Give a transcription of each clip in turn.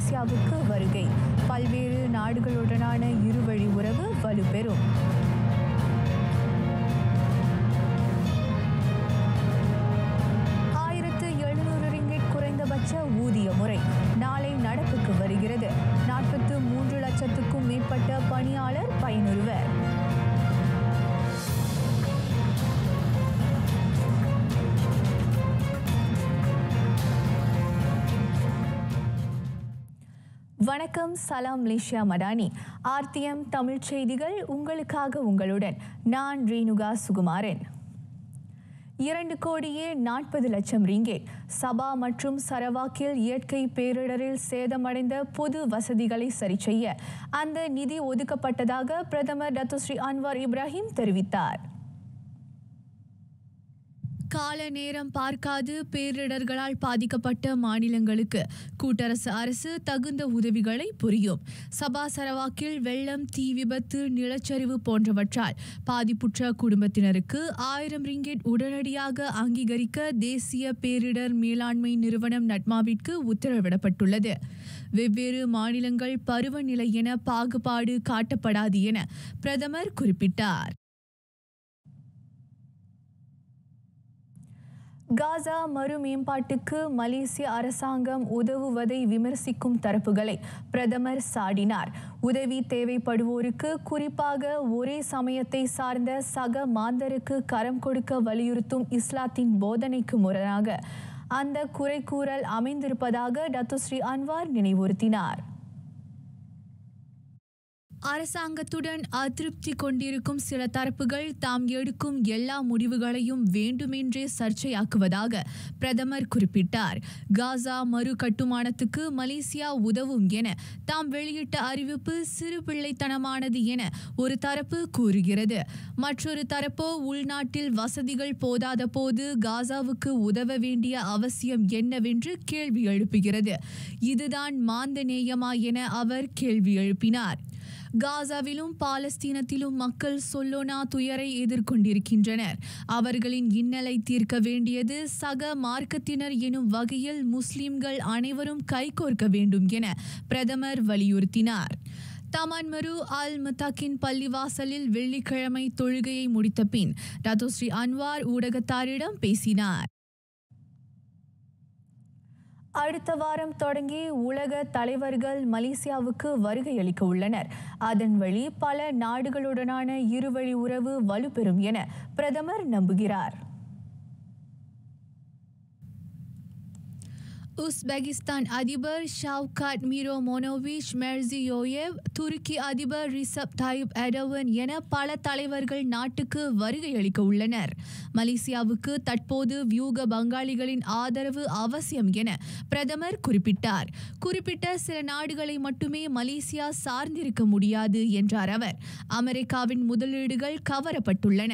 மலேசியாவுக்கு வருகை. பல்வேறு நாடுகளுடனான இருவழி உறவு வலுப்பெறும். ரிங்கிட் குறைந்தபட்ச ஊதிய முறை நாளை நடப்புக்கு வருகிறது. 43 லட்சத்துக்கும் மேற்பட்ட பணியாளர் பயனுறுவர். வணக்கம், சலாம் மலேசியா மடானி. RTM தமிழ் செய்திகள் உங்களுக்காக உங்களுடன் நான் ரேணுகா சுகுமாரன். 2,40,00,000 ரிங்கேட் சபா மற்றும் சரவாக்கில் இயற்கை பேரிடரில் சேதமடைந்த பொது வசதிகளை சரிசெய்ய அந்த நிதி ஒதுக்கப்பட்டதாக பிரதமர் டத்தோஸ்ரீ அன்வார் இப்ராஹிம் தெரிவித்தார். கால நேரம் பார்க்காது பேரிடர்களால் பாதிக்கப்பட்ட மாநிலங்களுக்கு கூட்டரசு அரசு தகுந்த உதவிகளை புரியும். சபா சரவாக்கில் வெள்ளம், தீ விபத்து, நிலச்சரிவு போன்றவற்றால் பாதிப்புற்ற குடும்பத்தினருக்கு 1000 ரிங்கெட் உடனடியாக அங்கீகரிக்க தேசிய பேரிடர் மேலாண்மை நிறுவனம் நட்மாவிற்கு உத்தரவிடப்பட்டுள்ளது. வெவ்வேறு மாநிலங்கள் பருவநிலை என பாகுபாடு காட்டப்படாது என பிரதமர் குறிப்பிட்டார். காசா மறு மேம்பாட்டுக்கு மலேசிய அரசாங்கம் உதவுவதை விமர்சிக்கும் தரப்புகளை பிரதமர் சாடினார். உதவி தேவைப்படுவோருக்கு, குறிப்பாக ஒரே சமயத்தை சார்ந்த சக மாந்தருக்கு கரம் கொடுக்க வலியுறுத்தும் இஸ்லாத்தின் போதனைக்கு முரணாக அந்த குறைகூறல் அமைந்திருப்பதாக டத்தோஸ்ரீ அன்வார் நினைவுறுத்தினார். அரசாங்கத்துடன் அதிருப்தி கொண்டிருக்கும் சில தரப்புகள் தாம் எடுக்கும் எல்லா முடிவுகளையும் வேண்டுமென்றே சர்ச்சையாக்குவதாக பிரதமர் குறிப்பிட்டார். காசா மறு கட்டுமானத்துக்கு மலேசியா உதவும் என தாம் வெளியிட்ட அறிவிப்பு சிறுபிள்ளைத்தனமானது என ஒரு தரப்பு கூறுகிறது. மற்றொரு தரப்போ உள்நாட்டில் வசதிகள் போதாத போது காசாவுக்கு உதவ வேண்டிய அவசியம் என்னவென்று கேள்வி எழுப்புகிறது. இதுதான் மாந்த நேயமா என அவர் கேள்வி எழுப்பினார். காசாவிலும் பாலஸ்தீனத்திலும் மக்கள் சொல்லோனா துயரை எதிர்கொண்டிருக்கின்றனர். அவர்களின் இன்னலை தீர்க்க வேண்டியது சக மார்க்கத்தினர் எனும் வகையில் முஸ்லிம்கள் அனைவரும் கைகோர்க்க வேண்டும் என பிரதமர் வலியுறுத்தினார். தமான்மரு அல் முத்தாக்கின் பள்ளிவாசலில் வெள்ளிக்கிழமை தொழுகையை முடித்த பின் டத்தோஸ்ரீ அன்வார் ஊடகத்தாரிடம் பேசினார். அடுத்த வாரம் தொடங்கி உலக தலைவர்கள் மலேசியாவுக்கு வருகையளிக்க உள்ளனர். அதன் வழி பல நாடுகளுடனான இருவழி உறவு வலுப்பெறும் என பிரதமர் நம்புகிறார். உஸ்பெகிஸ்தான் அதிபர் ஷவுகாட் மிரோமோனோவிச் மெர்சியோயேவ், துருக்கி அதிபர் ரிசப் தாயிப் எர்டோகன் என பல தலைவர்கள் நாட்டுக்கு வருகையளிக்க உள்ளனர். மலேசியாவுக்கு தற்போது வியூக பங்காளிகளின் ஆதரவு அவசியம் என பிரதமர் குறிப்பிட்டார். குறிப்பிட்ட சில நாடுகளை மட்டுமே மலேசியா சார்ந்திருக்க முடியாது என்றார் அவர். அமெரிக்காவின் முதலீடுகள் கவரப்பட்டுள்ளன.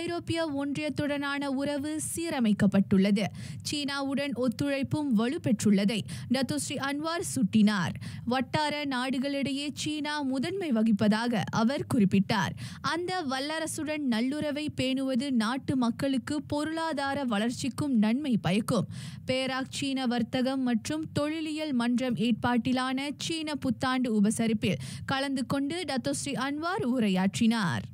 ஐரோப்பிய ஒன்றியத்துடனான உறவு சீரமைக்கப்பட்டுள்ளது. சீனாவுடன் ஒத்துழைப்பும் வலுப்பெற்றுள்ளதை டத்தோஸ்ரீ அன்வார் சுட்டினார். வட்டார நாடுகளிடையே சீனா முதன்மை வகிப்பதாக அவர் குறிப்பிட்டார். அந்த வல்லரசுடன் நல்லுறவை பேணுவது நாட்டு மக்களுக்கு பொருளாதார வளர்ச்சிக்கும் நன்மை பயக்கும். பேராக் சீன வர்த்தகம் மற்றும் தொழிலியல் மன்றம் ஏற்பாட்டிலான சீன புத்தாண்டு உபசரிப்பில் கலந்து கொண்டு டத்தோஸ்ரீ அன்வார் உரையாற்றினார்.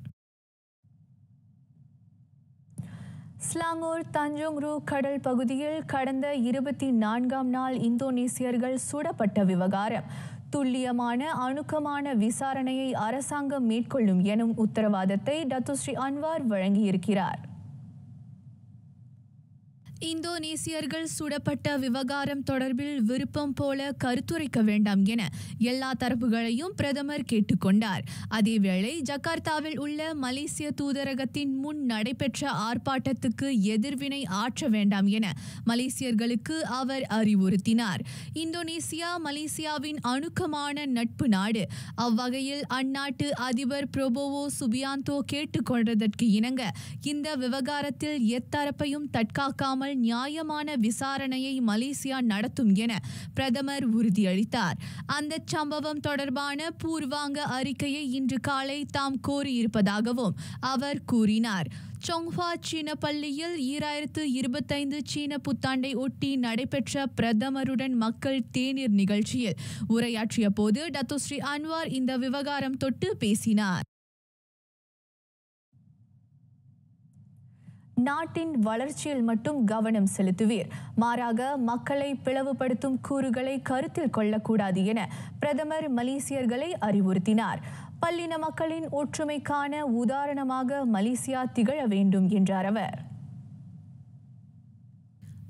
ஸ்லாங்கூர் தஞ்சோங் ரூ கடல் பகுதியில் கடந்த 24ஆம் நாள் இந்தோனேசியர்கள் சுடப்பட்ட விவகாரம் துல்லியமான அணுக்கமான விசாரணையை அரசாங்கம் மேற்கொள்ளும் எனும் உத்தரவாதத்தை டத்தோஸ்ரீ அன்வார் வழங்கியிருக்கிறார். இந்தோனேசியர்கள் சுடப்பட்ட விவகாரம் தொடர்பில் விருப்பம் போல கருத்துரைக்க வேண்டாம் என எல்லா தரப்புகளையும் பிரதமர் கேட்டுக்கொண்டார். அதேவேளை ஜகார்த்தாவில் உள்ள மலேசிய தூதரகத்தின் முன் நடைபெற்ற ஆர்ப்பாட்டத்துக்கு எதிர்வினை ஆற்ற வேண்டாம் என மலேசியர்களுக்கு அவர் அறிவுறுத்தினார். இந்தோனேசியா மலேசியாவின் அணுக்கமான நட்பு நாடு. அவ்வகையில் அந்நாட்டு அதிபர் பிரபோவோ சுபியாந்தோ கேட்டுக்கொண்டதற்கு இணங்க இந்த விவகாரத்தில் எத்தரப்பையும் தற்காக்காமல் நியாயமான விசாரணையை மலேசியா நடத்தும் என பிரதமர் உறுதியளித்தார். அந்த சம்பவம் தொடர்பான பூர்வாங்க அறிக்கையை இன்று காலை தாம் கோரியிருப்பதாகவும் அவர் கூறினார். சோங்ஹுவா சீன பள்ளியில் 2025 சீன புத்தாண்டை ஒட்டி நடைபெற்ற பிரதமருடன் மக்கள் தேநீர் நிகழ்ச்சியில் உரையாற்றிய போது டத்தோஸ்ரீ அன்வார் இந்த விவகாரம் தொட்டு பேசினார். நாட்டின் வளர்ச்சியில் மட்டும் கவனம் செலுத்துவீர், மாறாக மக்களை பிளவுபடுத்தும் கூறுகளை கருத்தில் கொள்ளக்கூடாது என பிரதமர் மலேசியர்களை அறிவுறுத்தினார். பல்லின மக்களின் ஒற்றுமைக்கான உதாரணமாக மலேசியா திகழ வேண்டும் என்றார் அவர்.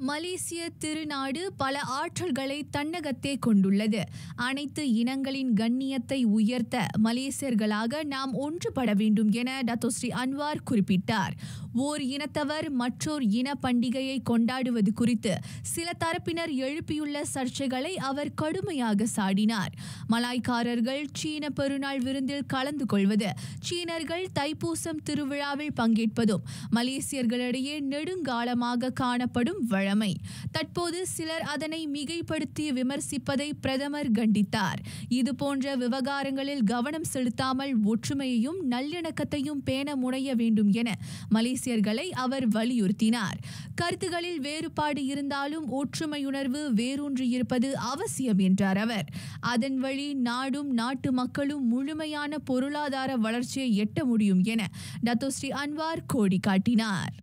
மலேசிய திருநாடு பல ஆற்றல்களை தன்னகத்தே கொண்டுள்ளது. அனைத்து இனங்களின் கண்ணியத்தை உயர்த்த மலேசியர்களாக நாம் ஒன்றுபட வேண்டும் என டத்தோஸ்ரீ அன்வார் குறிப்பிட்டார். ஓர் இனத்தவர் மற்றோர் இன பண்டிகையை கொண்டாடுவது குறித்து சில தரப்பினர் எழுப்பியுள்ள சர்ச்சைகளை அவர் கடுமையாக சாடினார். மலாய்க்காரர்கள் சீன பெருநாள் விருந்தில் கலந்து கொள்வது, சீனர்கள் தைப்பூசம் திருவிழாவில் பங்கேற்பதும் மலேசியர்களிடையே நெடுங்காலமாக காணப்படும் வழமை. தற்போது சிலர் அதனை மிகைப்படுத்தி விமர்சிப்பதை பிரதமர் கண்டித்தார். இதுபோன்ற விவகாரங்களில் கவனம் செலுத்தாமல் ஒற்றுமையையும் நல்லிணக்கத்தையும் பேண முனைய வேண்டும் என மலேசியர்களை அவர் வலியுறுத்தினார். கருத்துகளில் வேறுபாடு இருந்தாலும் ஒற்றுமையுணர்வு வேரூன்றியிருப்பது அவசியம் என்றார் அவர். அதன் வழி நாடும் நாட்டு மக்களும் முழுமையான பொருளாதார வளர்ச்சியை எட்ட முடியும் என டத்தோஸ்ரீ அன்வார் கோடி காட்டினார்.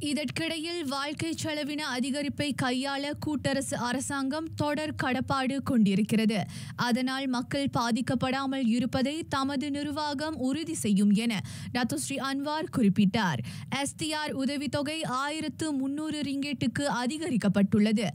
இதற்கிடையில் வாழ்க்கை செலவின அதிகரிப்பை கையாள கூட்டரசு அரசாங்கம் தொடர் கடப்பாடு கொண்டிருக்கிறது. அதனால் மக்கள் பாதிக்கப்படாமல் இருப்பதை தமது நிர்வாகம் உறுதி செய்யும் என டத்தோஸ்ரீ அன்வார் குறிப்பிட்டார். எஸ்டிஆர் உதவித்தொகை 1300 ரிங்கெட்டுக்கு அதிகரிக்கப்பட்டுள்ளது.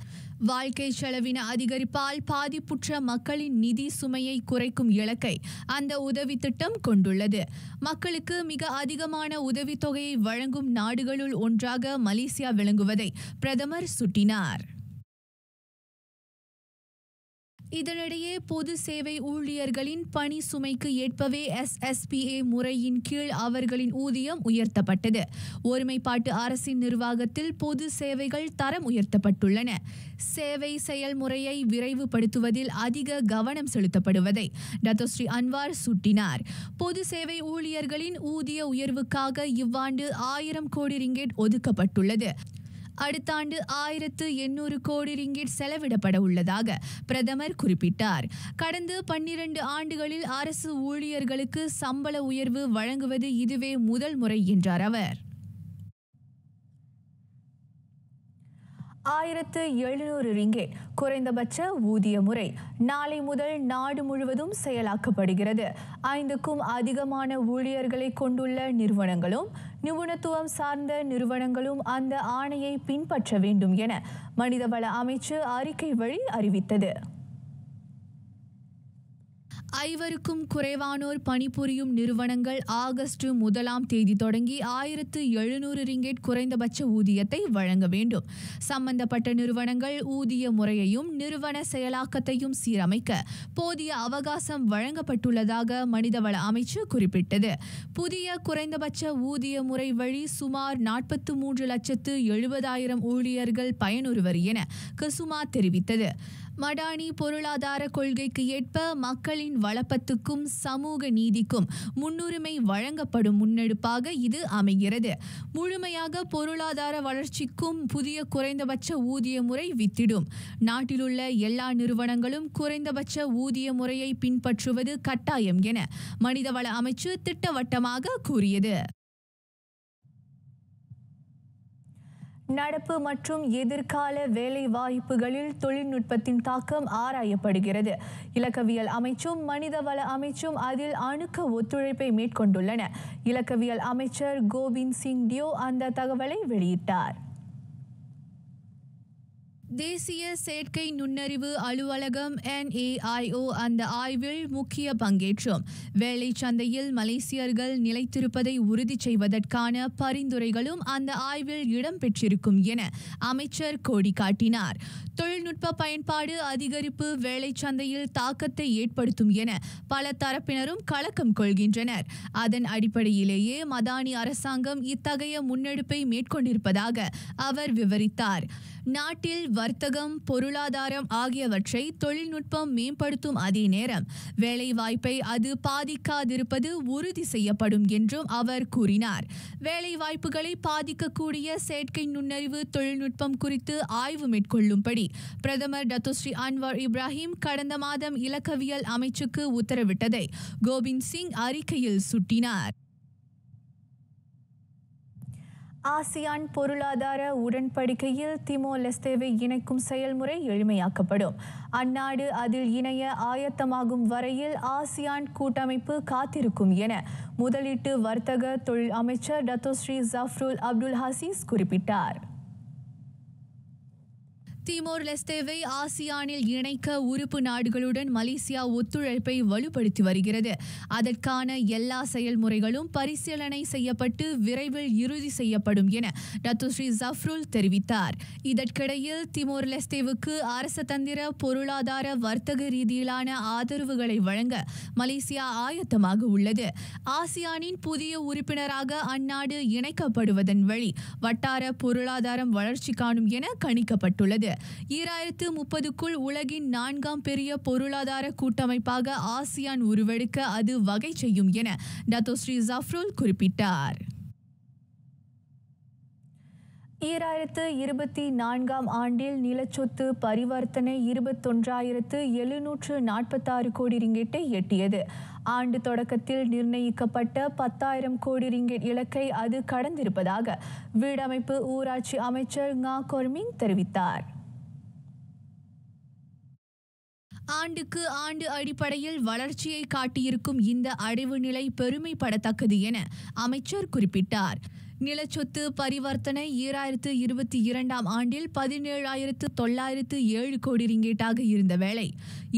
வாழ்க்கை செலவின அதிகரிப்பால் பாதிப்புற்ற மக்களின் நிதி சுமையை குறைக்கும் இலக்கை அந்த உதவி திட்டம் கொண்டுள்ளது. மக்களுக்கு மிக அதிகமான உதவித்தொகையை வழங்கும் நாடுகளுள் ஒன்றாக மலேசியா விளங்குவதை பிரதமர் சுட்டினார். இதனிடையே பொது சேவை ஊழியர்களின் பணி சுமைக்கு ஏற்பவே SSPA முறையின் கீழ் அவர்களின் ஊதியம் உயர்த்தப்பட்டது. ஒருமைப்பாட்டு அரசின் நிர்வாகத்தில் பொது சேவைகள் தரம் உயர்த்தப்பட்டுள்ளன. சேவை செயல்முறையை விரைவுபடுத்துவதில் அதிக கவனம் செலுத்தப்படுவதை டத்தோஸ்ரீ அன்வார் சுட்டினார். பொது சேவை ஊழியர்களின் ஊதிய உயர்வுக்காக இவ்வாண்டு 1000 கோடி ரிங்கெட் ஒதுக்கப்பட்டுள்ளது. அடுத்த ஆண்டு 1800 கோடி ரிங்கெட் செலவிடப்பட உள்ளதாக பிரதமர் குறிப்பிட்டார். கடந்த 12 ஆண்டுகளில் அரசு ஊழியர்களுக்கு சம்பள உயர்வு வழங்குவது இதுவே முதல் முறை என்றார் அவர். 1700 ரிங்கெட் குறைந்தபட்ச ஊதிய முறை நாளை முதல் நாடு முழுவதும் செயலாக்கப்படுகிறது. 5க்கும் அதிகமான ஊழியர்களை கொண்டுள்ள நிறுவனங்களும் நிபுணத்துவம் சார்ந்த நிறுவனங்களும் அந்த ஆணையை பின்பற்ற வேண்டும் என மனிதவள அமைச்சு அறிக்கை வழி அறிவித்தது. 5க்கும் குறைவானோர் பணிபுரியும் நிறுவனங்கள் ஆகஸ்ட் 1 தொடங்கி 1700 ரிங்கெட் குறைந்தபட்ச ஊதியத்தை வழங்க வேண்டும். சம்பந்தப்பட்ட நிறுவனங்கள் ஊதிய முறையையும் நிறுவன செயலாக்கத்தையும் சீரமைக்க போதிய அவகாசம் வழங்கப்பட்டுள்ளதாக மனிதவள அமைச்சு குறிப்பிட்டது. புதிய குறைந்தபட்ச ஊதிய முறை வழி சுமார் 43,70,000 ஊழியர்கள் பயனுறுவர் என கசுமா தெரிவித்தது. மடானி பொருளாதார கொள்கைக்கு ஏற்ப மக்களின் வளப்பத்துக்கும் சமூக நீதிக்கும் முன்னுரிமை வழங்கப்படும் முன்னெடுப்பாக இது அமைகிறது. முழுமையாக பொருளாதார வளர்ச்சிக்கும் புதிய குறைந்தபட்ச ஊதிய முறை வித்திடும். நாட்டிலுள்ள எல்லா நிறுவனங்களும் குறைந்தபட்ச ஊதிய முறையை பின்பற்றுவது கட்டாயம் என மனிதவள அமைச்சு திட்டவட்டமாக கூறியது. நடப்பு மற்றும் எதிர்கால வேலை வாய்ப்புகளில் தொழில்நுட்பத்தின் தாக்கம் ஆராயப்படுகிறது. இலக்கவியல் அமைச்சும் மனிதவள அமைச்சும் அதில் அணுக்க ஒத்துழைப்பை மேற்கொண்டுள்ளன. இலக்கவியல் அமைச்சர் கோவிந்த் சிங் டியோ அந்த தகவலை வெளியிட்டார். தேசிய செயற்கை நுண்ணறிவு அலுவலகம் NAIO அந்த ஆய்வில் முக்கிய பங்கேற்றும் வேலை சந்தையில் மலேசியர்கள் நிலைத்திருப்பதை உறுதி செய்வதற்கான பரிந்துரைகளும் அந்த ஆய்வில் இடம்பெற்றிருக்கும் என அமைச்சர் கோடி காட்டினார். தொழில்நுட்ப பயன்பாடு அதிகரிப்பு வேலை சந்தையில் தாக்கத்தை ஏற்படுத்தும் என பல தரப்பினரும் கலக்கம் கொள்கின்றனர். அதன் அடிப்படையிலேயே மடானி அரசாங்கம் இத்தகைய முன்னெடுப்பை மேற்கொண்டிருப்பதாக அவர் விவரித்தார். நாட்டில் வர்த்தகம், பொருளாதாரம் ஆகியவற்றை தொழில்நுட்பம் மேம்படுத்தும் அதே நேரம் வேலைவாய்ப்பை அது பாதிக்காதிருப்பது உறுதி செய்யப்படும் என்றும் அவர் கூறினார். வேலைவாய்ப்புகளை பாதிக்கக்கூடிய செயற்கை நுண்ணறிவு தொழில்நுட்பம் குறித்து ஆய்வு மேற்கொள்ளும்படி பிரதமர் டத்தோஸ்ரீ அன்வார் இப்ராஹிம் கடந்த மாதம் இலக்கவியல் அமைச்சுக்கு உத்தரவிட்டதை கோவிந்த் சிங் அறிக்கையில் சுட்டினார். ஆசியான் பொருளாதார உடன்படிக்கையில் திமோர் லெஸ்தேவை இணைக்கும் செயல்முறை எளிமையாக்கப்படும். அந்நாடு அதில் இணைய ஆயத்தமாகும் வரையில் ஆசியான் கூட்டமைப்பு காத்திருக்கும் என முதலீட்டு வர்த்தக தொழில் அமைச்சர் டத்தோஸ்ரீ ஜஃப்ருல் அப்துல் ஹசீஸ் குறிப்பிட்டார். திமோர் லெஸ்தேவை ஆசியானில் இணைக்க உறுப்பு நாடுகளுடன் மலேசியா ஒத்துழைப்பை வலுப்படுத்தி வருகிறது. அதற்கான எல்லா செயல்முறைகளும் பரிசீலனை செய்யப்பட்டு விரைவில் இறுதி செய்யப்படும் என டத்தோஸ்ரீ ஜஃப்ருல் தெரிவித்தார். இதற்கிடையில் திமோர் லெஸ்தேவுக்கு அரசதந்திர பொருளாதார வர்த்தக ரீதியிலான ஆதரவுகளை வழங்க மலேசியா ஆயத்தமாக உள்ளது. ஆசியானின் புதிய உறுப்பினராக அந்நாடு இணைக்கப்படுவதன் வழி வட்டார பொருளாதாரம் வளர்ச்சி காணும் என கணிக்கப்பட்டுள்ளது. 2030க்குள் உலகின் 4ஆம் பெரிய பொருளாதார கூட்டமைப்பாக ஆசியான் உருவெடுக்க அது வகை செய்யும் என டத்தோஸ்ரீ ஜஃப்ருல் குறிப்பிட்டார். 2024ஆம் ஆண்டில் நிலச்சொத்து பரிவர்த்தனை 21,746 கோடி ரிங்கெட்டை எட்டியது. ஆண்டு தொடக்கத்தில் நிர்ணயிக்கப்பட்ட 10,000 கோடி ரிங்கெட் இலக்கை அது கடந்திருப்பதாக வீடமைப்பு ஊராட்சி அமைச்சர் ngா கொர்மிங் தெரிவித்தார். ஆண்டுக்கு ஆண்டு அடிப்படையில் வளர்ச்சியை காட்டியிருக்கும் இந்த அடைவு நிலை பெருமைப்படத்தக்கது என அமைச்சர் குறிப்பிட்டார். நிலச்சொத்து பரிவர்த்தனை 2022ஆம் ஆண்டில் 17,907 கோடி ரிங்கெட்டாக இருந்த வேளை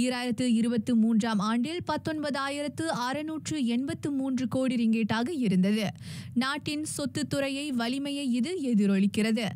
2023ஆம் ஆண்டில் 19,683 கோடி ரிங்கெட்டாக இருந்தது. நாட்டின் சொத்துத்துறையை வலிமையை இது எதிரொலிக்கிறது.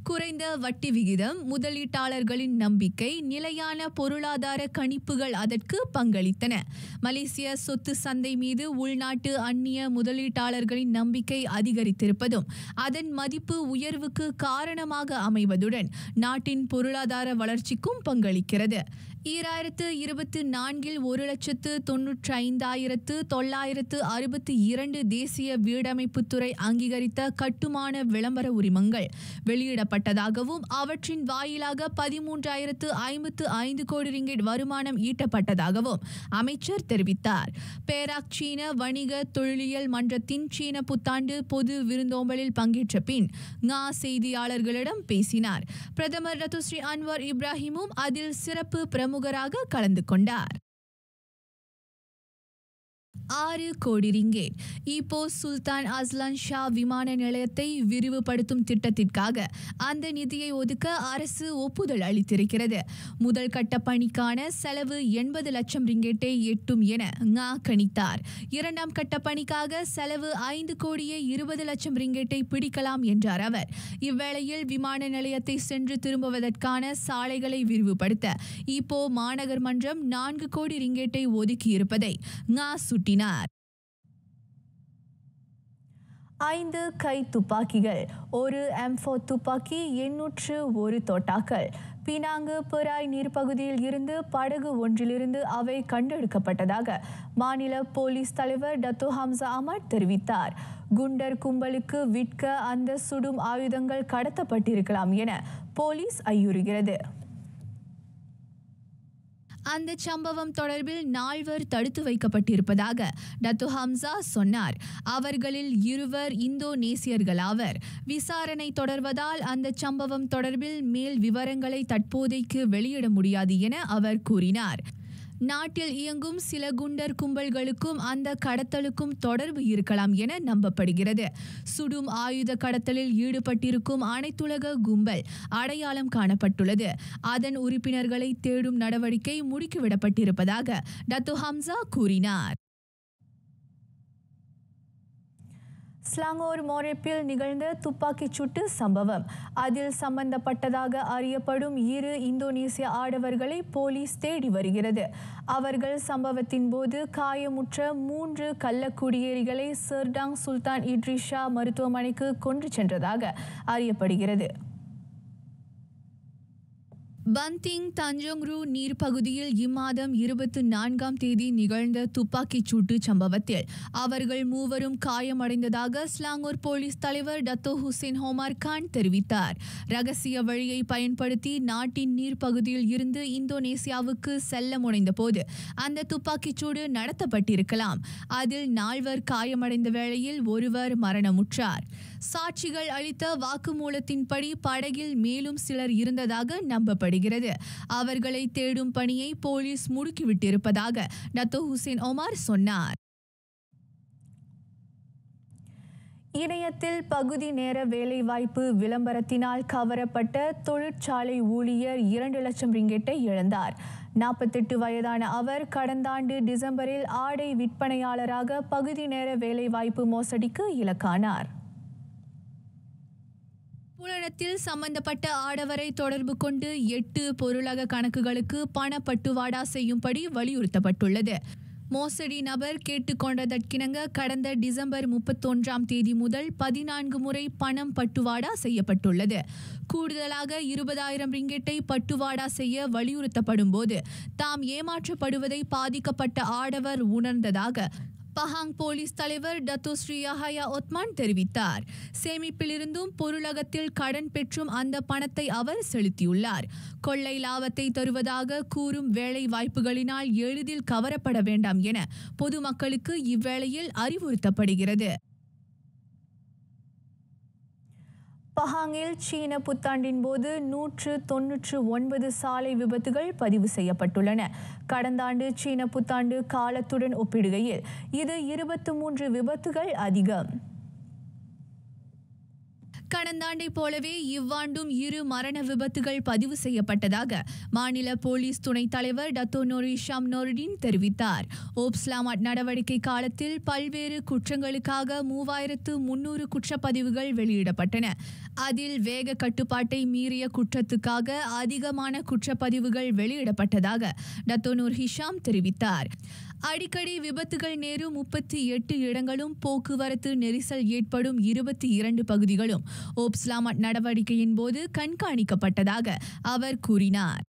குறைந்த வட்டி விகிதம், முதலீட்டாளர்களின் நம்பிக்கை, நிலையான பொருளாதார கணிப்புகள் அதற்கு பங்களித்தன. மலேசிய சொத்து சந்தை மீது உள்நாட்டு அந்நிய முதலீட்டாளர்களின் நம்பிக்கை அதிகரித்திருப்பதும் அதன் மதிப்பு உயர்வுக்கு காரணமாக அமைவதுடன் நாட்டின் பொருளாதார வளர்ச்சிக்கும் பங்களிக்கிறது. 2024இல் 1,95,962 தேசிய வீடமைப்புத்துறை அங்கீகரித்த கட்டுமான விளம்பர உரிமங்கள் வெளியிடப்பட்டதாகவும் அவற்றின் வாயிலாக 13,055 கோடி ரிங்கெட் வருமானம் ஈட்டப்பட்டதாகவும் அமைச்சர் தெரிவித்தார். பேராக் சீன வணிக தொழிலியல் மன்றத்தின் சீன புத்தாண்டு பொது விருந்தோம்பலில் பங்கேற்ற பின் ngா செய்தியாளர்களிடம் பேசினார். பிரதமர் டத்தோஸ்ரீ அன்வார் இப்ராஹிமும் அதில் சிறப்பு பிரமுகராக கலந்து கொண்டார். 6 கோடி ரிங்கெட். இப்போ சுல்தான் அஸ்லான் ஷா விமான நிலையத்தை விரிவுபடுத்தும் திட்டத்திற்காக அந்த நிதியை ஒதுக்க அரசு ஒப்புதல் அளித்திருக்கிறது. முதல் கட்ட பணிக்கான செலவு 80 லட்சம் ரிங்கெட்டை எட்டும் என ngா கணித்தார். இரண்டாம் கட்ட பணிக்காக செலவு 5 கோடியே 20 லட்சம் ரிங்கெட்டை பிடிக்கலாம் என்றார் அவர். இவ்வேளையில் விமான நிலையத்தை சென்று திரும்புவதற்கான சாலைகளை விரிவுபடுத்த இப்போ மாநகர் மன்றம் 4 கோடி ரிங்கெட்டை ஒதுக்கியிருப்பதை ngா சுட்டினார். 5 கை துப்பாக்கிகள், 1 M4 துப்பாக்கி, 801 தோட்டாக்கள். பினாங்கு பிராய் நீர்ப்பகுதியில் இருந்து படகு ஒன்றிலிருந்து அவை கண்டெடுக்கப்பட்டதாக மாநில போலீஸ் தலைவர் டத்தோ ஹம்சா அமட் தெரிவித்தார். குண்டர் கும்பலுக்கு விற்க அந்த சுடும் ஆயுதங்கள் கடத்தப்பட்டிருக்கலாம் என போலீஸ் ஐயுறுகிறது. அந்த சம்பவம் தொடர்பில் 4 தடுத்து வைக்கப்பட்டிருப்பதாக டத்தோ ஹம்சா சொன்னார். அவர்களில் 2 இந்தோனேசியர்களாவர். விசாரணை தொடர்வதால் அந்த சம்பவம் தொடர்பில் மேல் விவரங்களை தற்போதைக்கு வெளியிட முடியாது என அவர் கூறினார். நாட்டில் இயங்கும் சில குண்டர் கும்பல்களுக்கும் அந்த கடத்தலுக்கும் தொடர்பு இருக்கலாம் என நம்பப்படுகிறது. சுடும் ஆயுத கடத்தலில் ஈடுபட்டிருக்கும் அனைத்துலக கும்பல் அடையாளம் காணப்பட்டுள்ளது. அதன் உறுப்பினர்களை தேடும் நடவடிக்கை முடுக்கிவிடப்பட்டிருப்பதாக டத்தோ ஹம்சா கூறினார். ஸ்லாங்கூர் மோரேப்பில் நிகழ்ந்த துப்பாக்கிச் சூட்டு சம்பவம். அதில் சம்பந்தப்பட்டதாக அறியப்படும் 2 இந்தோனேசிய ஆடவர்களை போலீஸ் தேடி வருகிறது. அவர்கள் சம்பவத்தின் போது காயமுற்ற 3 கள்ளக்குடியேறிகளை சர்டாங் சுல்தான் இட்ரிஸ் ஷா மருத்துவமனைக்கு கொண்டு சென்றதாக அறியப்படுகிறது. பந்திங் தஞ்சோங்ரு நீர்ப்பகுதியில் இம்மாதம் 24ஆம் தேதி நிகழ்ந்த துப்பாக்கிச் சூட்டு சம்பவத்தில் அவர்கள் 3 காயமடைந்ததாக ஸ்லாங்கூர் போலீஸ் தலைவர் டத்தோ ஹுசேன் ஹோமார் கான் தெரிவித்தார். ரகசிய வழியை பயன்படுத்தி நாட்டின் நீர்ப்பகுதியில் இருந்து இந்தோனேசியாவுக்கு செல்ல முனைந்த போது அந்த துப்பாக்கிச் சூடு நடத்தப்பட்டிருக்கலாம். அதில் 4 காயமடைந்த வேளையில் 1 மரணமுற்றார். சாட்சிகள் அளித்த வாக்குமூலத்தின்படி படகில் மேலும் சிலர் இருந்ததாக நம்பப்படுகிறது. அவர்களை தேடும் பணியை போலீஸ் முடுக்கிவிட்டிருப்பதாக டத்தோ ஹுசேன் ஒமார் சொன்னார். இணையத்தில் பகுதி நேர வேலைவாய்ப்பு விளம்பரத்தினால் கவரப்பட்ட தொழிற்சாலை ஊழியர் 2 லட்சம் ரிங்கெட்டை இழந்தார். 48 வயதான அவர் கடந்த ஆண்டு டிசம்பரில் ஆடை விற்பனையாளராக பகுதி நேர வேலைவாய்ப்பு மோசடிக்கு இலக்கானார். புலனத்தில் சம்பந்தப்பட்ட ஆடவரை தொடர்பு கொண்டு 8 பொருளக கணக்குகளுக்கு பணப்பட்டுவாடா செய்யும்படி வலியுறுத்தப்பட்டுள்ளது. மோசடி நபர் கேட்டுக்கொண்டதற்கிணங்க கடந்த டிசம்பர் 31ஆம் தேதி முதல் 14 முறை பணம் பட்டுவாடா செய்யப்பட்டுள்ளது. கூடுதலாக 20,000 ரிங்கெட்டை பட்டுவாடா செய்ய வலியுறுத்தப்படும் போது தாம் ஏமாற்றப்படுவதை பாதிக்கப்பட்ட ஆடவர் உணர்ந்ததாக பஹாங் போலீஸ் தலைவர் டத்தோ ஸ்ரீ யஹயா ஒத்மான் தெரிவித்தார். சேமிப்பிலிருந்தும் பொருளகத்தில் கடன் பெற்றும் அந்த பணத்தை அவர் செலுத்தியுள்ளார். கொள்ளை லாபத்தை தருவதாக கூறும் வேலை வாய்ப்புகளினால் எளிதில் கவரப்பட வேண்டாம் என பொதுமக்களுக்கு இவ்வேளையில் அறிவுறுத்தப்படுகிறது. பஹாங்கில் சீன புத்தாண்டின் போது 199 சாலை விபத்துகள் பதிவு செய்யப்பட்டுள்ளன. கடந்த ஆண்டு சீன புத்தாண்டு காலத்துடன் ஒப்பிடுகையில் இது 23 விபத்துகள் அதிகம். கடந்த ஆண்டை போலவே இவ்வாண்டும் 2 மரண விபத்துகள் பதிவு செய்யப்பட்டதாக மாநில போலீஸ் துணைத் தலைவர் டத்தோ நோரி ஷாம் நோர்டின் தெரிவித்தார். ஓப்ஸ்லாமாட் நடவடிக்கை காலத்தில் பல்வேறு குற்றங்களுக்காக 3300 குற்றப்பதிவுகள் வெளியிடப்பட்டன. அதில் வேக கட்டுப்பாட்டை மீறிய குற்றத்துக்காக அதிகமான குற்றப்பதிவுகள் வெளியிடப்பட்டதாக டத்தோ நூர் ஹிஷாம் தெரிவித்தார். அடிக்கடி விபத்துகள் நேரும் 38 இடங்களும் போக்குவரத்து நெரிசல் ஏற்படும் 22 பகுதிகளும் ஓப்ஸ்லாமாட் நடவடிக்கையின் போது கண்காணிக்கப்பட்டதாக அவர் கூறினார்.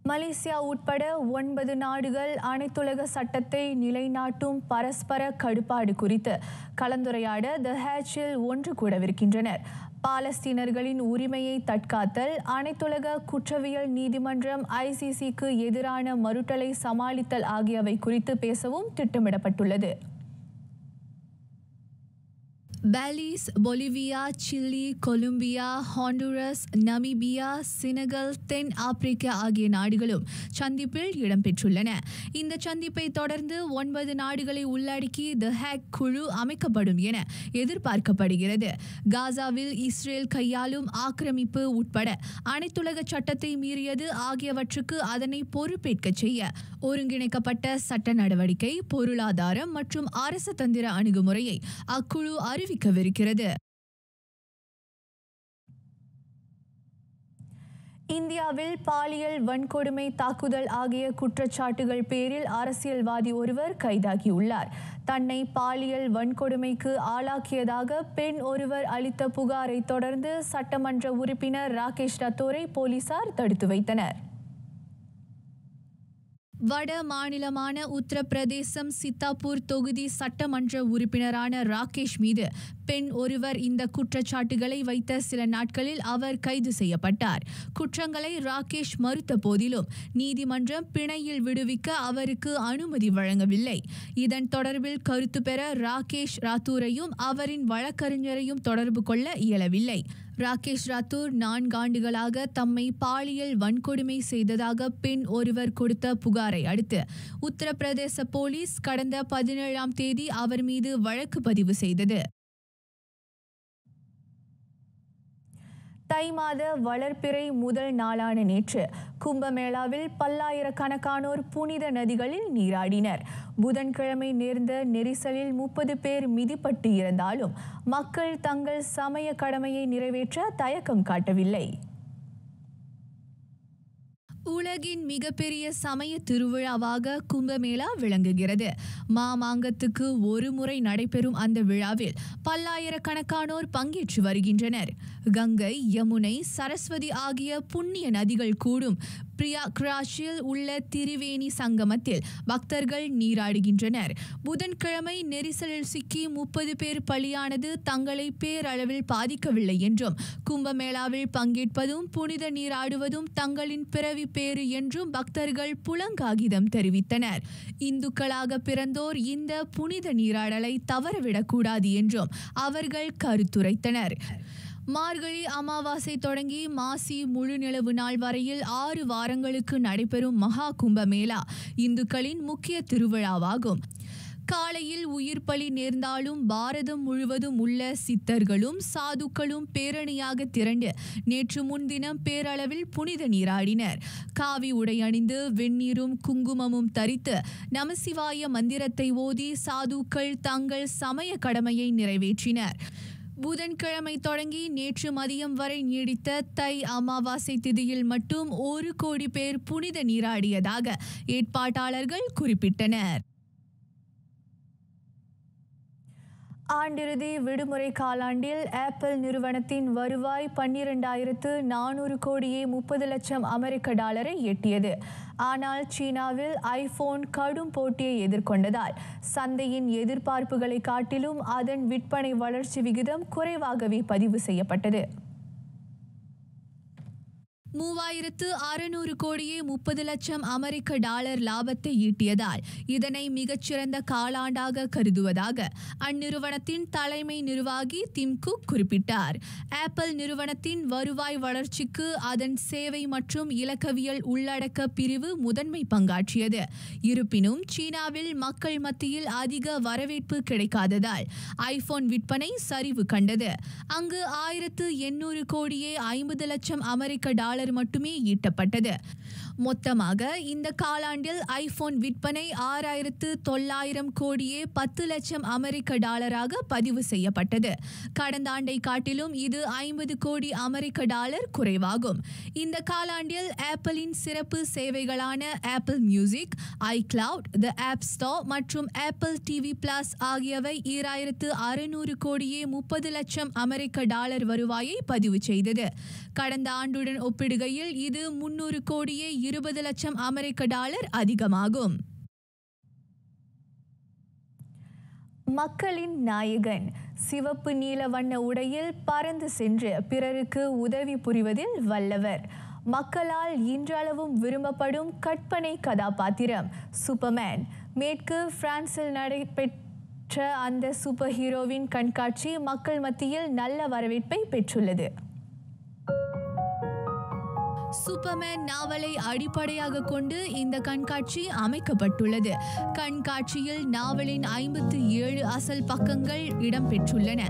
மலேசியா உட்பட 9 நாடுகள் அனைத்துலக சட்டத்தை நிலைநாட்டும் பரஸ்பர கடுப்பாடு குறித்து கலந்துரையாட தி ஹேச்சில் ஒன்று கூடவிருக்கின்றனர். பாலஸ்தீனர்களின் உரிமையை தற்காத்தல், அனைத்துலக குற்றவியல் நீதிமன்றம் ICCக்கு எதிரான மறுட்டலை சமாளித்தல் ஆகியவை குறித்து பேசவும் திட்டமிடப்பட்டுள்ளது. Belize, Bolivia, Chile, Colombia, Honduras, Namibia, Senegal, தென் ஆப்பிரிக்கா ஆகிய நாடுகளும் சந்திப்பில் இடம்பெற்றுள்ளன. இந்த சந்திப்பை தொடர்ந்து 9 நாடுகளை உள்ளடக்கி தி ஹேக் குழு அமைக்கப்படும் என எதிர்பார்க்கப்படுகிறது. காசாவில் இஸ்ரேல் கையாளும் ஆக்கிரமிப்பு உட்பட அனைத்துலக சட்டத்தை மீறியது ஆகியவற்றுக்கு அதனை பொறுப்பேற்க செய்ய ஒருங்கிணைக்கப்பட்ட சட்ட நடவடிக்கை, பொருளாதாரம் மற்றும் அரசு தந்திர அணுகுமுறையை அக்குழு அறிவிக்கவிருக்கிறது. இந்தியாவில் பாலியல் வன்கொடுமை, தாக்குதல் ஆகிய குற்றச்சாட்டுகள் பேரில் அரசியல்வாதி ஒருவர் கைதாகியுள்ளார். தன்னை பாலியல் வன்கொடுமைக்கு ஆளாக்கியதாக பெண் ஒருவர் அளித்த புகாரை தொடர்ந்து சட்டமன்ற உறுப்பினர் ராகேஷ் ரத்தோரை போலீசார் தடுத்து வைத்தனர். வட மாநிலமான உத்தரப்பிரதேசம் சித்தாப்பூர் தொகுதி சட்டமன்ற உறுப்பினரான ராகேஷ் மீது பெண் ஒருவர் இந்த குற்றச்சாட்டுகளை வைத்த சில நாட்களில் அவர் கைது செய்யப்பட்டார். குற்றங்களை ராகேஷ் மறுத்த போதிலும் நீதிமன்றம் பிணையில் விடுவிக்க அவருக்கு அனுமதி வழங்கவில்லை. இதன் தொடர்பில் கருத்து பெற ராகேஷ் ராத்தூரையும் அவரின் வழக்கறிஞரையும் தொடர்பு கொள்ள இயலவில்லை. ராகேஷ் ராத்தூர் 4 ஆண்டுகளாக தம்மை பாலியல் வன்கொடுமை செய்ததாக பெண் ஒருவர் கொடுத்த புகாரை அடுத்து உத்தரப்பிரதேச போலீஸ் கடந்த 17ஆம் தேதி அவர் மீது வழக்கு பதிவு செய்தது. தை மாத வளர்பிறை முதல் நாளான நேற்று கும்பமேளாவில் பல்லாயிரக்கணக்கானோர் புனித நதிகளில் நீராடினர். புதன்கிழமை நேர்ந்த நெரிசலில் 30 பேர் மிதிப்பட்டு இருந்தாலும் மக்கள் தங்கள் சமய கடமையை நிறைவேற்ற தயக்கம் காட்டவில்லை. உலகின் மிகப்பெரிய சமய திருவிழாவாக கும்பமேளா விளங்குகிறது. மாமாங்கத்துக்கு ஒரு முறை நடைபெறும் அந்த விழாவில் பல்லாயிரக்கணக்கானோர் பங்கேற்று வருகின்றனர். கங்கை, யமுனை, சரஸ்வதி ஆகிய புண்ணிய நதிகள் கூடும் பிரியாக்ராஜில் உள்ள திரிவேணி சங்கமத்தில் பக்தர்கள் நீராடுகின்றனர். புதன்கிழமை நெரிசலில் சிக்கி 30 பேர் பலியானது தங்களை பேரளவில் பாதிக்கவில்லை என்றும், கும்பமேளாவில் பங்கேற்பதும் புனித நீராடுவதும் தங்களின் பிறவி பேறு என்றும் பக்தர்கள் புலங்காகிதம் தெரிவித்தனர். இந்துக்களாக பிறந்தோர் இந்த புனித நீராடலை தவறவிடக்கூடாது என்றும் அவர்கள் கருத்துரைத்தனர். மார்கழி அமாவாசை தொடங்கி மாசி முழு நிலவு நாள் வரையில் 6 வாரங்களுக்கு நடைபெறும் மகா கும்பமேளா இந்துக்களின் முக்கிய திருவிழாவாகும். காலையில் உயிர் பலி நேர்ந்தாலும் பாரதம் முழுவதும் உள்ள சித்தர்களும் சாதுக்களும் பேரணியாக திரண்டு நேற்று முன்தினம் பேரளவில் புனித நீராடினர். காவி உடை அணிந்து வெந்நீரும் குங்குமமும் தரித்து நமசிவாய மந்திரத்தை ஓதி சாதுக்கள் தங்கள் சமய கடமையை நிறைவேற்றினர். புதன்கிழமை தொடங்கி நேற்று மதியம் வரை நீடித்த தை அமாவாசை திதியில் மட்டும் 1 கோடி பேர் புனித நீராடியதாக ஏற்பாட்டாளர்கள் குறிப்பிட்டனர். ஆண்டிறுதி விடுமுறை காலாண்டில் ஆப்பிள் நிறுவனத்தின் வருவாய் 12,400 கோடியே 30 லட்சம் அமெரிக்க டாலரை எட்டியது. ஆனால் சீனாவில் ஐபோன் கடும் போட்டியை எதிர்கொண்டதால் சந்தையின் எதிர்பார்ப்புகளை காட்டிலும் அதன் விற்பனை வளர்ச்சி விகிதம் குறைவாகவே பதிவு செய்யப்பட்டது. 3,600 கோடியே 30 லட்சம் அமெரிக்க டாலர் லாபத்தை ஈட்டியதால் இதனை மிகச்சிறந்த காலாண்டாக கருதுவதாக அந்நிறுவனத்தின் தலைமை நிர்வாகி டிம் குக் குறிப்பிட்டார். ஆப்பிள் நிறுவனத்தின் வருவாய் வளர்ச்சிக்கு அதன் சேவை மற்றும் இலக்கவியல் உள்ளடக்க பிரிவு முதன்மை பங்காற்றியது. இருப்பினும் சீனாவில் மக்கள் மத்தியில் அதிக வரவேற்பு கிடைக்காததால் ஐபோன் விற்பனை சரிவு கண்டது. அங்கு 1,800 கோடியே 50 லட்சம் அமெரிக்க டாலர் மட்டுமே ஈட்டப்பட்டது. மொத்தமாக இந்த காலாண்டில் ஐபோன் விற்பனை 6,900 கோடியே 10 லட்சம் அமெரிக்க டாலராக பதிவு செய்யப்பட்டது. கடந்த ஆண்டை காட்டிலும் இது 50 கோடி அமெரிக்க டாலர் குறைவாகும். இந்த காலாண்டில் ஆப்பிளின் சிறப்பு சேவைகளான Apple Music, iCloud, the App Store மற்றும் ஆப்பிள் டிவி பிளஸ் ஆகியவை 2,600 கோடியே 30 லட்சம் அமெரிக்க டாலர் வருவாயை பதிவு செய்தது. கடந்த ஆண்டுடன் ஒப்பிடுகையில் இது 300 கோடியே 20 லட்சம் அமெரிக்க டாலர் அதிகமாகும். மக்களின் நாயகன் சிவப்பு நீல வண்ண உடையில் பறந்து சென்று பிறருக்கு உதவி புரிவதில் வல்லவர். மக்களால் இன்றளவும் விரும்பப்படும் கற்பனை கதாபாத்திரம் சூப்பர்மேன். மேற்கு பிரான்சில் நடைபெற்ற அந்த சூப்பர் ஹீரோவின் கண்காட்சி மக்கள் மத்தியில் நல்ல வரவேற்பை பெற்றுள்ளது. சூப்பர்மேன் நாவலை அடிப்படையாக கொண்டு இந்த கண்காட்சி அமைக்கப்பட்டுள்ளது. கண்காட்சியில் நாவலின் 57 அசல் பக்கங்கள் இடம்பெற்றுள்ளன.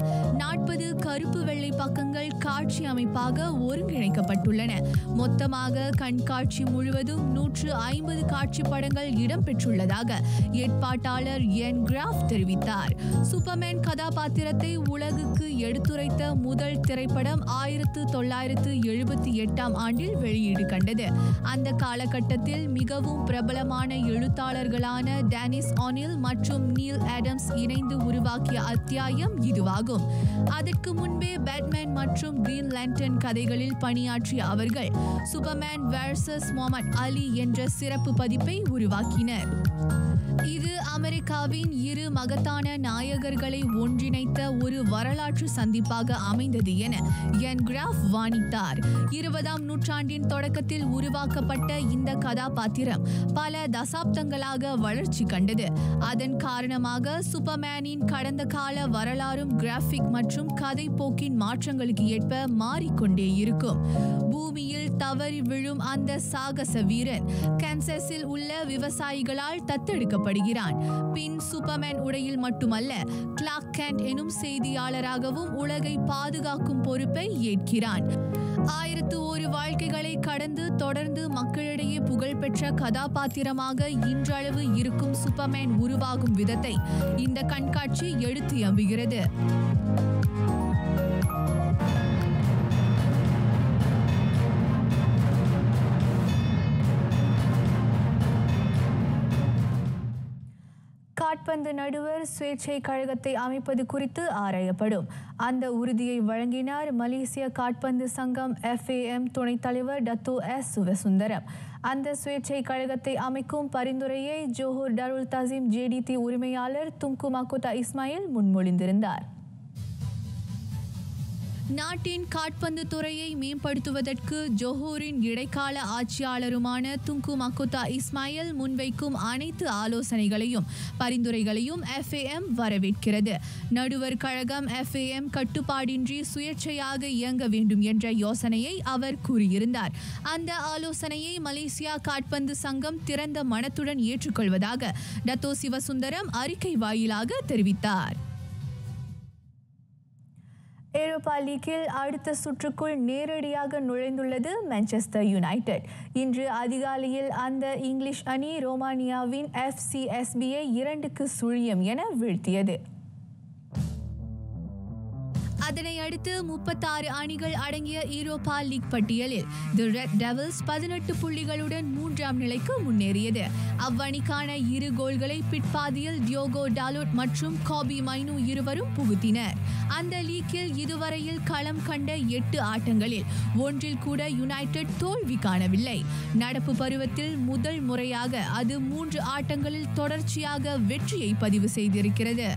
40 கருப்பு வெள்ளை பக்கங்கள் காட்சி அமைப்பாக ஒருங்கிணைக்கப்பட்டுள்ளன. மொத்தமாக கண்காட்சி முழுவதும் 150 காட்சி படங்கள் இடம்பெற்றுள்ளதாக ஏற்பாட்டாளர் என் கிராஃப் தெரிவித்தார். சூப்பர்மேன் கதாபாத்திரத்தை உலகுக்கு எடுத்துரைத்த முதல் திரைப்படம் 1978 ஆண்டில் வெளியீடு கண்டது. அந்த காலகட்டத்தில் மிகவும் பிரபலமான எழுத்தாளர்களான டேனிஸ் ஆனில் மற்றும் நீல் ஆடம்ஸ் இணைந்து உருவாக்கிய அத்தியாயம் இதுவாகும். அதற்கு முன்பே பேட்மேன் மற்றும் கிரீன் லேண்டர்ன் கதைகளில் பணியாற்றிய அவர்கள் சூப்பர்மேன் வெர்சஸ் முகமது அலி என்ற சிறப்பு பதிப்பை உருவாக்கினர். இது அமெரிக்காவின் 2 மகத்தான நாயகர்களை ஒன்றிணைத்த ஒரு வரலாற்று சந்திப்பாக அமைந்தது என என் கிராஃப் வாணித்தார். 20ஆம் நூற்றாண்டின் தொடக்கத்தில் உருவாக்கப்பட்ட இந்த கதாபாத்திரம் பல தசாப்தங்களாக வளர்ச்சி கண்டது. அதன் காரணமாக சூப்பர்மேனின் கடந்த கால வரலாறும் கிராஃபிக் மற்றும் கதை போக்கின் மாற்றங்களுக்கு ஏற்ப மாறிக்கொண்டே இருக்கும். பூமியில் தவறி விழும் அந்த சாகச வீரன் கான்சாஸில் உள்ள விவசாயிகளால் தத்தெடுக்கப்பட்டார். அறியப்படுகிறான். பின் சூப்பர்மேன் உடையில் மட்டுமல்ல, கிளார்க் கென்ட் எனும் செய்தியாளராகவும் உலகை பாதுகாக்கும் பொறுப்பை ஏற்கிறான். 1001 வாழ்க்கைகளை கடந்து தொடர்ந்து மக்களிடையே புகழ்பெற்ற கதாபாத்திரமாக இன்றளவு இருக்கும் சூப்பர்மேன் உருவாகும் விதத்தை இந்த கண்காட்சி எடுத்து எம்புகிறது. காற்பந்து நடுவர் சுயேட்சை கழகத்தை அமைப்பது குறித்து ஆராயப்படும். அந்த உறுதியை வழங்கினார் மலேசிய காற்பந்து சங்கம் FAM துணைத் தலைவர் டத்தோ S சிவசுந்தரம். அந்த சுயேட்சை கழகத்தை அமைக்கும் பரிந்துரையை ஜோஹர் டாருல் தசீம் JDT உரிமையாளர் துங்கு மகோதா இஸ்மாயில் முன்மொழிந்திருந்தார். நாட்டின் காற்பந்து துறையை மேம்படுத்துவதற்கு ஜோஹூரின் இடைக்கால ஆட்சியாளருமான துங்கு மகோதா இஸ்மாயில் முன்வைக்கும் அனைத்து ஆலோசனைகளையும் பரிந்துரைகளையும் FAM வரவேற்கிறது. நடுவர் கழகம் FAM கட்டுப்பாடின்றி சுயேட்சையாக இயங்க வேண்டும் என்ற யோசனையை அவர் கூறியிருந்தார். அந்த ஆலோசனையை மலேசியா காற்பந்து சங்கம் திறந்த மனத்துடன் ஏற்றுக்கொள்வதாக டத்தோ சிவசுந்தரம் அறிக்கை வாயிலாக தெரிவித்தார். ஐரோப்பா லீக்கில் அடுத்த சுற்றுக்குள் நேரடியாக நுழைந்துள்ளது மான்செஸ்டர் யுனைடெட். இன்று அதிகாலையில் அந்த இங்கிலீஷ் அணி ரோமானியாவின் FCSBயை 2-0 என வீழ்த்தியது. அதனை அடுத்து 36 அணிகள் அடங்கிய யூரோப்பா லீக் பட்டியலில் தி ரெட் டெவில்ஸ் 18 புள்ளிகளுடன் 3ஆம் நிலைக்கு முன்னேறியது. அவ்வணிக்கான 2 கோல்களை பிற்பாதியில் டியோகோ டாலோட் மற்றும் காபி மைனு இருவரும் புகுத்தினர். அந்த லீக்கில் இதுவரையில் களம் கண்ட 8 ஆட்டங்களில் ஒன்றில் கூட யுனைடெட் தோல்வி காணவில்லை. நடப்பு பருவத்தில் முதல் முறையாக அது 3 ஆட்டங்களில் தொடர்ச்சியாக வெற்றியை பதிவு செய்திருக்கிறது.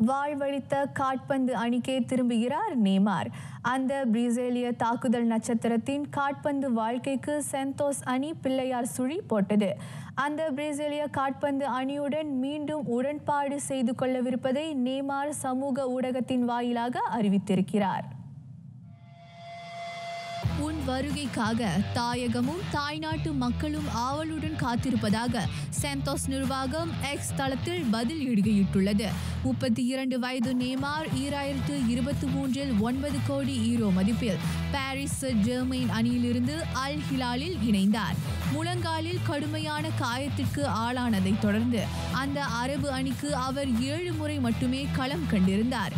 வாழ்வழித்த காற்பந்து அணிக்கே திரும்புகிறார் நேமார். அந்த பிரேசிலிய தாக்குதல் நட்சத்திரத்தின் காற்பந்து வாழ்க்கைக்கு சென்டோஸ் அணி பிள்ளையார் சுழி போட்டது. அந்த பிரேசிலிய காற்பந்து அணியுடன் மீண்டும் உடன்பாடு செய்து கொள்ளவிருப்பதை நேமார் சமூக ஊடகத்தின் வாயிலாக அறிவித்திருக்கிறார். உன் வருகைக்காக தாயகமும் தாய்நாட்டு மக்களும் ஆவலுடன் காத்திருப்பதாக சென்டோஸ் நிர்வாகம் X தளத்தில் பதில் இடுகையிட்டுள்ளது. 32 வயது நேமார் 2023 9 கோடி யூரோ மதிப்பில் பாரிஸ் ஜெர்மெயின் அணியிலிருந்து அல் ஹிலாலில் இணைந்தார். முழங்காலில் கடுமையான காயத்திற்கு ஆளானதை தொடர்ந்து அந்த அரபு அணிக்கு அவர் 7 முறை மட்டுமே களம் கண்டிருந்தார்.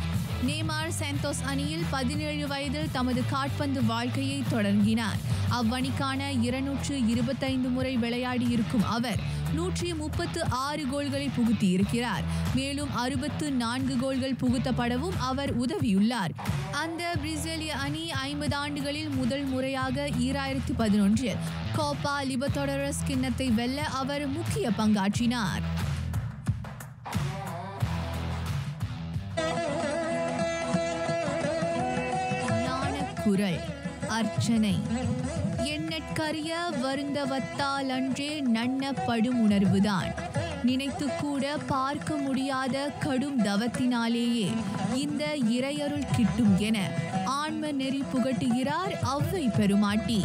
நேமார் சென்டோஸ் அணியில் 17 வயதில் தமது காற்பந்து வாழ்க்கையை தொடங்கினார். அவ்வணிக்கான 225 முறை விளையாடி இருக்கும் அவர் 136 கோல்களை புகுத்தியிருக்கிறார். மேலும் 64 கோல்கள் புகுத்தப்படவும் அவர் உதவியுள்ளார். அந்த பிரேசிலிய அணி 50 ஆண்டுகளில் முதல் முறையாக 2011 கோப்பா லிபர்டடோரஸ் கிண்ணத்தை வெல்ல அவர் முக்கிய பங்காற்றினார். குரல் அர்ச்சனை எண்ணற்கரிய வருந்தவத்தால் அன்றே நன்னப்படும் உணர்வுதான். நினைத்து கூட பார்க்க முடியாத கடும் தவத்தினாலேயே இந்த இறையருள் கிட்டும் என ஆன்ம நெறி புகட்டுகிறார் ஔவை பெருமாட்டி.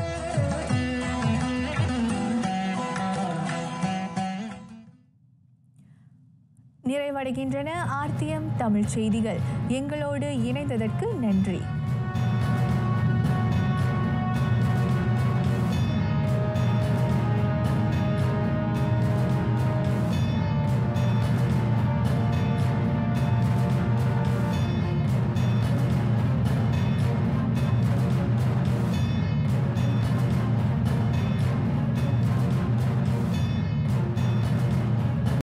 நிறைவடைகின்றன RTM தமிழ் செய்திகள். எங்களோடு இணைந்ததற்கு நன்றி.